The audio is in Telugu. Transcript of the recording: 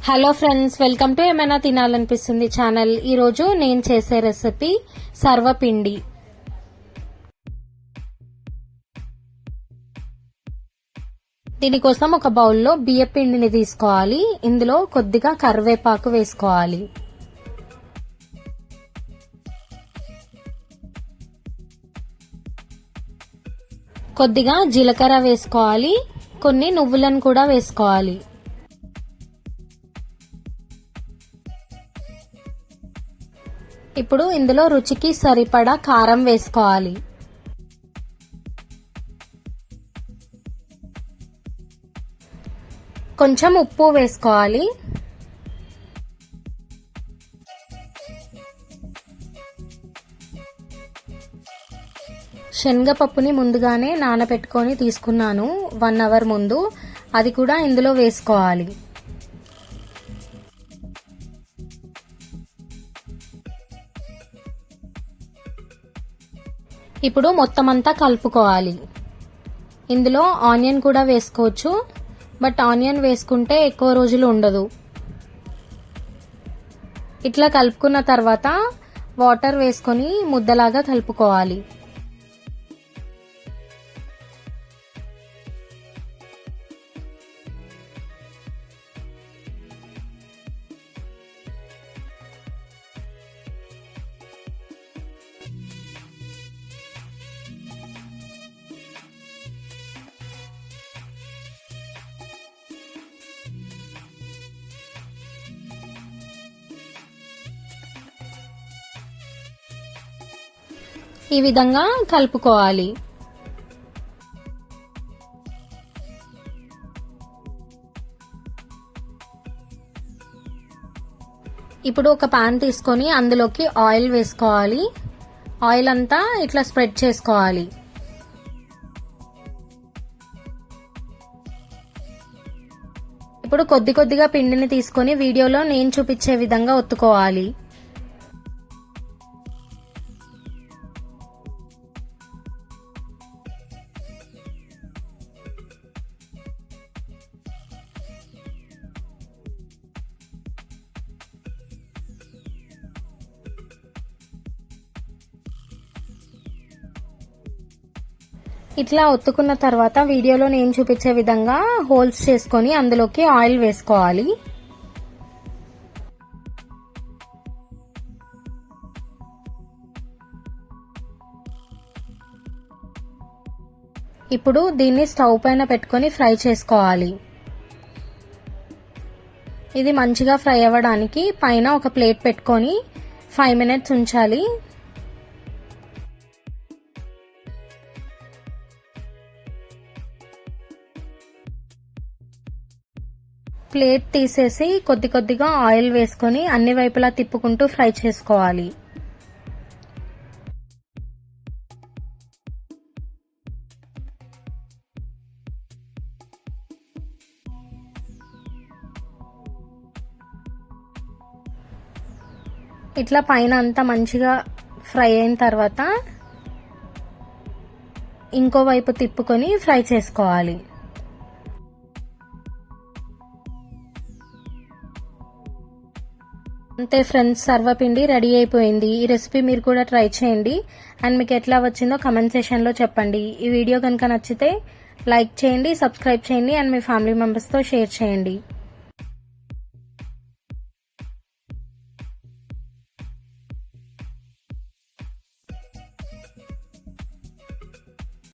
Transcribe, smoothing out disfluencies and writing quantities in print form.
హలో ఫ్రెండ్స్, వెల్కమ్ టు ఏమైనా తినాలనిపిస్తుంది ఛానల్. ఈరోజు నేను చేసే రెసిపీ సర్వపిండి. దీనికోసం ఒక బౌల్లో బియ్య పిండిని తీసుకోవాలి. ఇందులో కొద్దిగా కరివేపాకు వేసుకోవాలి. కొద్దిగా జీలకర్ర వేసుకోవాలి. కొన్ని నువ్వులను కూడా వేసుకోవాలి. ఇప్పుడు ఇందులో రుచికి సరిపడా కారం వేసుకోవాలి. కొంచెం ఉప్పు వేసుకోవాలి. శనగపప్పుని ముందుగానే నానబెట్టుకొని తీసుకున్నాను 1 అవర్ ముందు. అది కూడా ఇందులో వేసుకోవాలి. ఇప్పుడు మొత్తం అంతా కలుపుకోవాలి. ఇందులో ఆనియన్ కూడా వేసుకోవచ్చు, బట్ ఆనియన్ వేసుకుంటే ఎక్కువ రోజులు ఉండదు. ఇట్లా కలుపుకున్న తర్వాత వాటర్ వేసుకొని ముద్దలాగా కలుపుకోవాలి. ఈ విధంగా కలుపుకోవాలి. ఇప్పుడు ఒక పాన్ తీసుకొని అందులోకి ఆయిల్ వేసుకోవాలి. ఆయిల్ అంతా ఇట్లా స్ప్రెడ్ చేసుకోవాలి. ఇప్పుడు కొద్ది కొద్దిగా పిండిని తీసుకొని వీడియోలో నేను చూపించే విధంగా ఒత్తుకోవాలి. ఇట్లా ఒత్తుకున్న తర్వాత వీడియోలో నేను చూపించే విధంగా హోల్స్ చేసుకొని అందులోకి ఆయిల్ వేసుకోవాలి. ఇప్పుడు దీన్ని స్టవ్ పైన పెట్టుకొని ఫ్రై చేసుకోవాలి. ఇది మంచిగా ఫ్రై అవ్వడానికి పైన ఒక ప్లేట్ పెట్టుకొని 5 మినిట్స్ ఉంచాలి. ప్లేట్ తీసేసి కొద్ది కొద్దిగా ఆయిల్ వేసుకొని అన్ని వైపులా తిప్పుకుంటూ ఫ్రై చేసుకోవాలి. ఇట్లా పైన అంతా మంచిగా ఫ్రై అయిన తర్వాత ఇంకో వైపు తిప్పుకొని ఫ్రై చేసుకోవాలి. అంతే ఫ్రెండ్స్, సర్వపిండి రెడీ అయిపోయింది. ఈ రెసిపీ మీరు కూడా ట్రై చేయండి అండ్ మీకు ఎట్లా వచ్చిందో కమెంట్ సెక్షన్లో చెప్పండి. ఈ వీడియో కనుక నచ్చితే లైక్ చేయండి, సబ్స్క్రైబ్ చేయండి అండ్ మీ ఫ్యామిలీ మెంబర్స్తో షేర్ చేయండి.